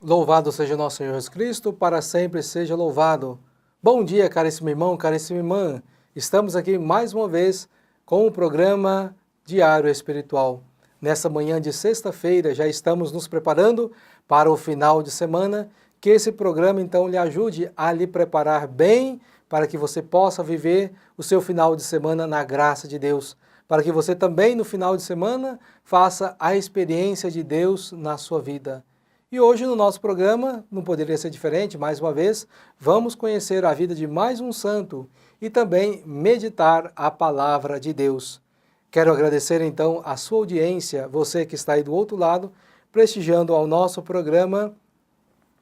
Louvado seja o nosso Senhor Jesus Cristo, para sempre seja louvado. Bom dia, caríssimo irmão, caríssima irmã. Estamos aqui mais uma vez com o programa Diário Espiritual. Nessa manhã de sexta-feira já estamos nos preparando para o final de semana, que esse programa então lhe ajude a lhe preparar bem para que você possa viver o seu final de semana na graça de Deus, para que você também no final de semana faça a experiência de Deus na sua vida. E hoje no nosso programa, não poderia ser diferente, mais uma vez, vamos conhecer a vida de mais um santo e também meditar a palavra de Deus. Quero agradecer então a sua audiência, você que está aí do outro lado, prestigiando ao nosso programa,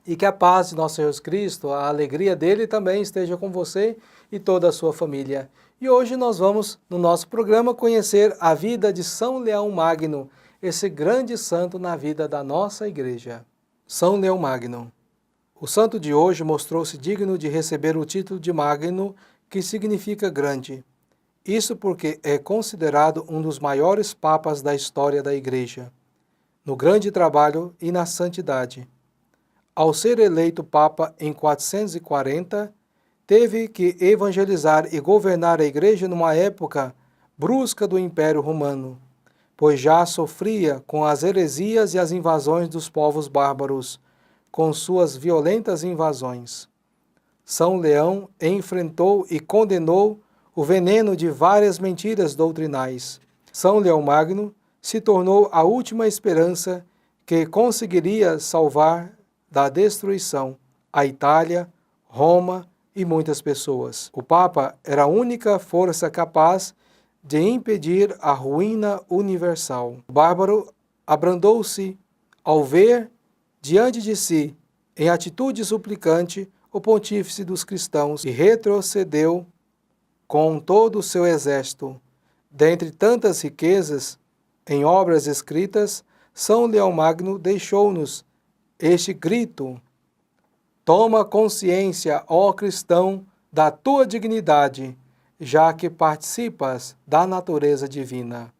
e que a paz de nosso Senhor Jesus Cristo, a alegria dele também esteja com você e toda a sua família. E hoje nós vamos, no nosso programa, conhecer a vida de São Leão Magno, esse grande santo na vida da nossa igreja. São Leão Magno. O santo de hoje mostrou-se digno de receber o título de Magno, que significa grande. Isso porque é considerado um dos maiores papas da história da igreja, no grande trabalho e na santidade. Ao ser eleito papa em 440, teve que evangelizar e governar a igreja numa época brusca do Império Romano, pois já sofria com as heresias e as invasões dos povos bárbaros, com suas violentas invasões. São Leão enfrentou e condenou o veneno de várias mentiras doutrinais. São Leão Magno se tornou a última esperança que conseguiria salvar da destruição a Itália, Roma e muitas pessoas. O Papa era a única força capaz de impedir a ruína universal. O bárbaro abrandou-se ao ver diante de si, em atitude suplicante, o pontífice dos cristãos e retrocedeu com todo o seu exército. Dentre tantas riquezas, em obras escritas, São Leão Magno deixou-nos este grito: toma consciência, ó cristão, da tua dignidade, já que participas da natureza divina.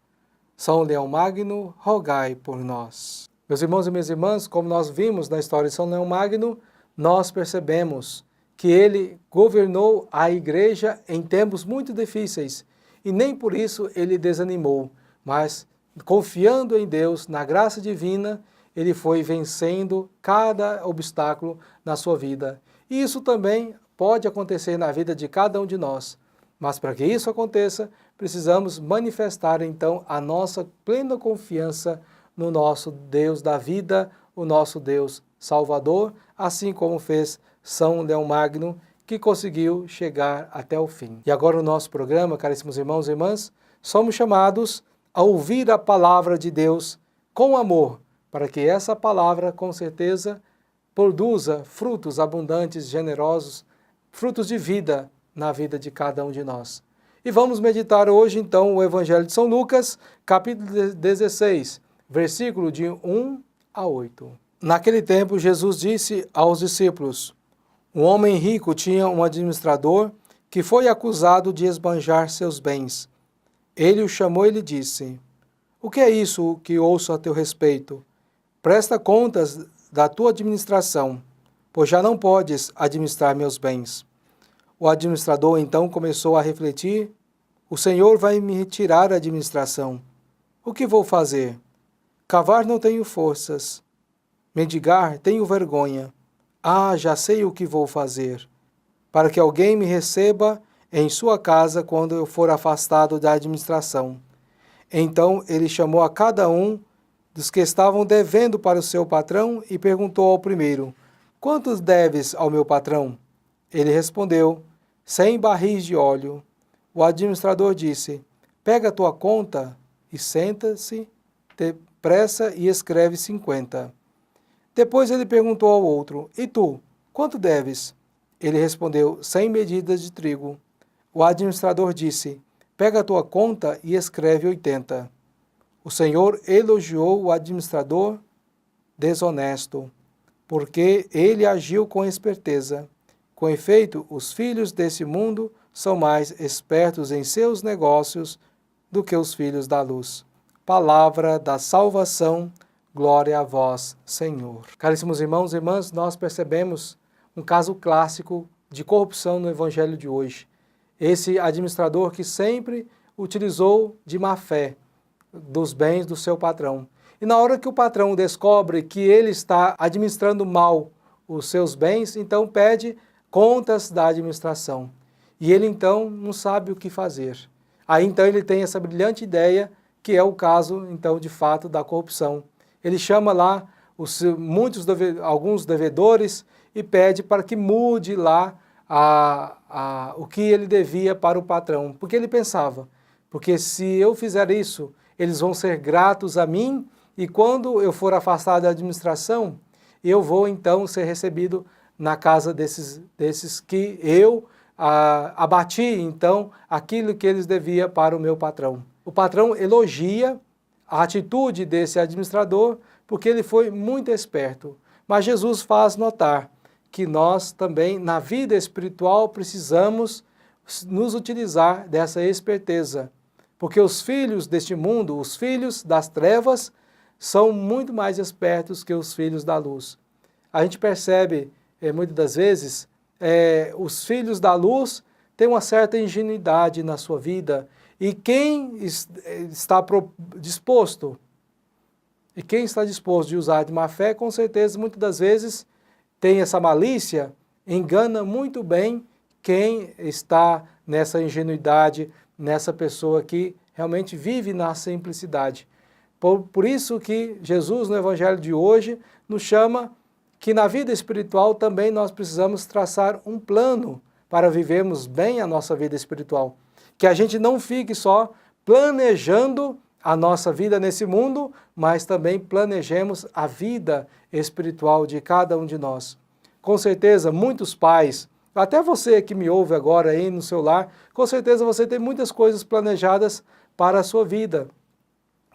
São Leão Magno, rogai por nós. Meus irmãos e minhas irmãs, como nós vimos na história de São Leão Magno, nós percebemos que ele governou a igreja em tempos muito difíceis e nem por isso ele desanimou, mas confiando em Deus, na graça divina, ele foi vencendo cada obstáculo na sua vida. E isso também pode acontecer na vida de cada um de nós. Mas para que isso aconteça, precisamos manifestar então a nossa plena confiança no nosso Deus da vida, o nosso Deus Salvador, assim como fez São Leão Magno, que conseguiu chegar até o fim. E agora o nosso programa, caríssimos irmãos e irmãs, somos chamados a ouvir a palavra de Deus com amor, para que essa palavra, com certeza, produza frutos abundantes, generosos, frutos de vida na vida de cada um de nós. E vamos meditar hoje, então, o Evangelho de São Lucas, capítulo 16, versículo de 1 a 8. Naquele tempo, Jesus disse aos discípulos: um homem rico tinha um administrador que foi acusado de esbanjar seus bens. Ele o chamou e lhe disse: o que é isso que ouço a teu respeito? Presta contas da tua administração, pois já não podes administrar meus bens. O administrador então começou a refletir: o Senhor vai me tirar a administração. O que vou fazer? Cavar não tenho forças. Mendigar tenho vergonha. Ah, já sei o que vou fazer. Para que alguém me receba em sua casa quando eu for afastado da administração. Então ele chamou a cada um dos que estavam devendo para o seu patrão e perguntou ao primeiro: quantos deves ao meu patrão? Ele respondeu: 100 barris de óleo. O administrador disse: pega a tua conta e senta-se depressa e escreve 50. Depois ele perguntou ao outro: e tu, quanto deves? Ele respondeu: 100 medidas de trigo. O administrador disse: pega a tua conta e escreve 80. O Senhor elogiou o administrador desonesto, porque ele agiu com esperteza. Com efeito, os filhos desse mundo são mais espertos em seus negócios do que os filhos da luz. Palavra da salvação, Glória a vós, Senhor. Caríssimos irmãos e irmãs, nós percebemos um caso clássico de corrupção no evangelho de hoje. Esse administrador que sempre utilizou de má fé dos bens do seu patrão. E na hora que o patrão descobre que ele está administrando mal os seus bens, então pede contas da administração. E ele então não sabe o que fazer. Aí então ele tem essa brilhante ideia, que é o caso então de fato da corrupção. Ele chama lá alguns devedores e pede para que mude lá o que ele devia para o patrão. Porque ele pensava, porque se eu fizer isso, eles vão ser gratos a mim e quando eu for afastado da administração, eu vou então ser recebido na casa desses que eu abati então aquilo que eles deviam para o meu patrão. O patrão elogia a atitude desse administrador porque ele foi muito esperto. Mas Jesus faz notar que nós também na vida espiritual precisamos nos utilizar dessa esperteza. Porque os filhos deste mundo, os filhos das trevas, são muito mais espertos que os filhos da luz. A gente percebe muitas das vezes os filhos da luz têm uma certa ingenuidade na sua vida e quem está disposto de usar de má fé, com certeza, muitas das vezes, tem essa malícia, engana muito bem quem está nessa ingenuidade, nessa pessoa que realmente vive na simplicidade. Por isso que Jesus, no Evangelho de hoje, nos chama que na vida espiritual também nós precisamos traçar um plano para vivermos bem a nossa vida espiritual. Que a gente não fique só planejando a nossa vida nesse mundo, mas também planejemos a vida espiritual de cada um de nós. Com certeza, muitos pais, até você que me ouve agora aí no seu lar, com certeza você tem muitas coisas planejadas para a sua vida,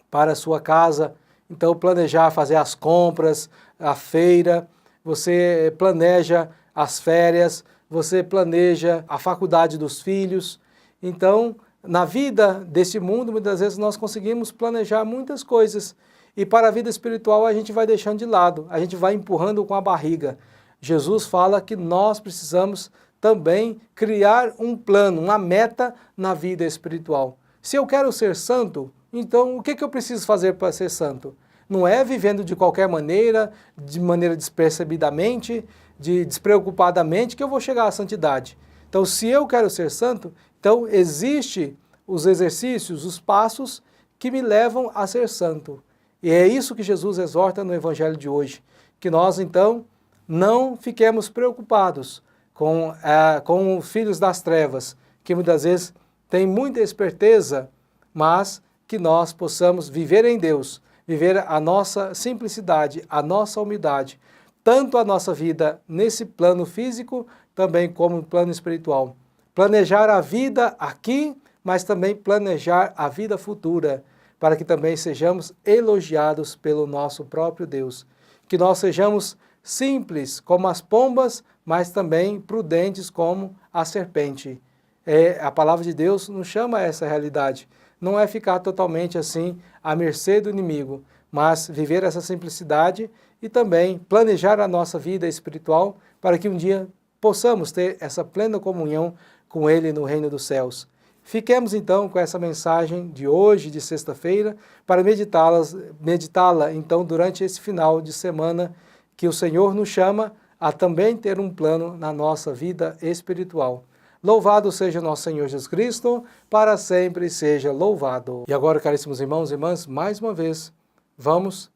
para a sua casa. Então, planejar fazer as compras, a feira, você planeja as férias, você planeja a faculdade dos filhos. Então, na vida desse mundo, muitas vezes nós conseguimos planejar muitas coisas e para a vida espiritual a gente vai deixando de lado, a gente vai empurrando com a barriga. Jesus fala que nós precisamos também criar um plano, uma meta na vida espiritual. Se eu quero ser santo, então o que eu preciso fazer para ser santo? Não é vivendo de qualquer maneira, de maneira despercebidamente, despreocupadamente que eu vou chegar à santidade. Então, se eu quero ser santo, então existem os exercícios, os passos que me levam a ser santo. E é isso que Jesus exorta no Evangelho de hoje, que nós então não fiquemos preocupados com os filhos das trevas, que muitas vezes têm muita esperteza, mas que nós possamos viver em Deus, viver a nossa simplicidade, a nossa humildade, tanto a nossa vida nesse plano físico, também como no plano espiritual. Planejar a vida aqui, mas também planejar a vida futura, para que também sejamos elogiados pelo nosso próprio Deus. Que nós sejamos simples como as pombas, mas também prudentes como a serpente. A palavra de Deus nos chama a essa realidade. Não é ficar totalmente assim à mercê do inimigo, mas viver essa simplicidade e também planejar a nossa vida espiritual para que um dia possamos ter essa plena comunhão com Ele no reino dos céus. Fiquemos então com essa mensagem de hoje, de sexta-feira, para meditá-la então durante esse final de semana que o Senhor nos chama a também ter um plano na nossa vida espiritual. Louvado seja nosso Senhor Jesus Cristo, para sempre seja louvado. E agora, caríssimos irmãos e irmãs, mais uma vez, vamos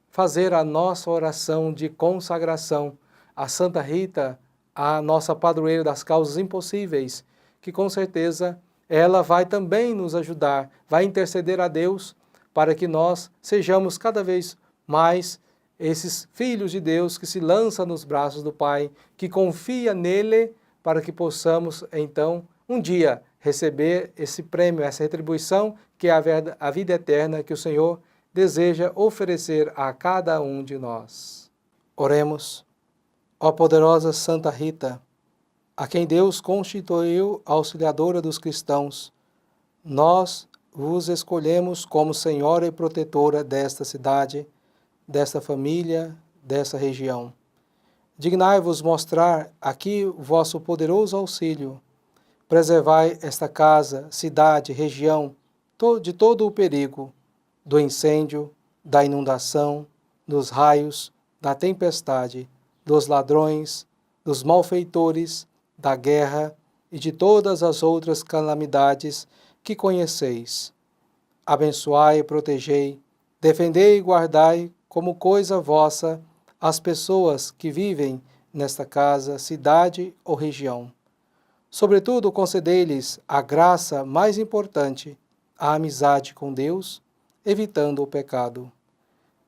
fazer a nossa oração de consagração a Santa Rita, a nossa padroeira das causas impossíveis, que com certeza ela vai também nos ajudar, vai interceder a Deus para que nós sejamos cada vez mais esses filhos de Deus que se lançam nos braços do Pai, que confia nele para que possamos então um dia receber esse prêmio, essa retribuição que é a vida eterna que o Senhor deseja oferecer a cada um de nós. Oremos. Ó poderosa Santa Rita, a quem Deus constituiu auxiliadora dos cristãos, nós vos escolhemos como senhora e protetora desta cidade, desta família, dessa região. Dignai-vos mostrar aqui o vosso poderoso auxílio. Preservai esta casa, cidade, região, de todo o perigo, do incêndio, da inundação, dos raios, da tempestade, dos ladrões, dos malfeitores, da guerra e de todas as outras calamidades que conheceis. Abençoai e protegei, defendei e guardai como coisa vossa as pessoas que vivem nesta casa, cidade ou região. Sobretudo, concedei-lhes a graça mais importante, a amizade com Deus, evitando o pecado.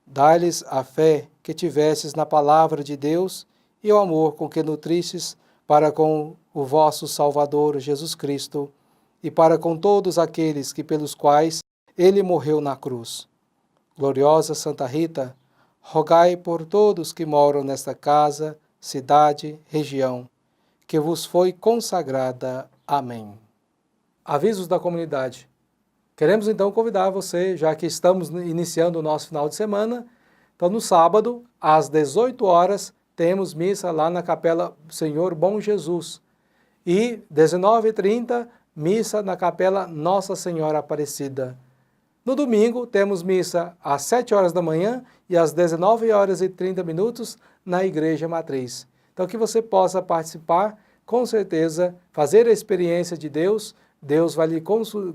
Dai-lhes a fé que tivesses na palavra de Deus e o amor com que nutristes para com o vosso Salvador Jesus Cristo e para com todos aqueles que pelos quais ele morreu na cruz. Gloriosa Santa Rita, rogai por todos que moram nesta casa, cidade, região, que vos foi consagrada. Amém. Avisos da comunidade. Queremos então convidar você, já que estamos iniciando o nosso final de semana, então no sábado, às 18 horas, temos missa lá na Capela Senhor Bom Jesus. E 19h30, missa na Capela Nossa Senhora Aparecida. No domingo, temos missa às 7 horas da manhã e às 19h30 na Igreja Matriz. Então, que você possa participar, com certeza, fazer a experiência de Deus. Deus vai lhe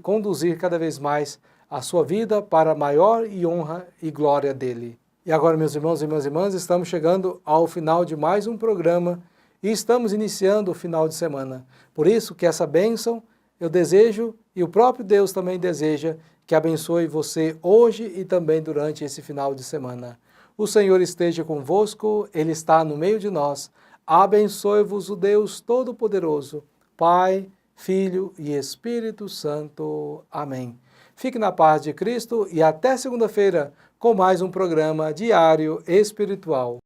conduzir cada vez mais a sua vida para a maior honra e glória dele. E agora, meus irmãos e minhas irmãs, estamos chegando ao final de mais um programa e estamos iniciando o final de semana. Por isso que essa bênção eu desejo e o próprio Deus também deseja que abençoe você hoje e também durante esse final de semana. O Senhor esteja convosco, Ele está no meio de nós. Abençoe-vos o Deus Todo-Poderoso, Pai, Filho e Espírito Santo. Amém. Fique na paz de Cristo e até segunda-feira com mais um programa diário espiritual.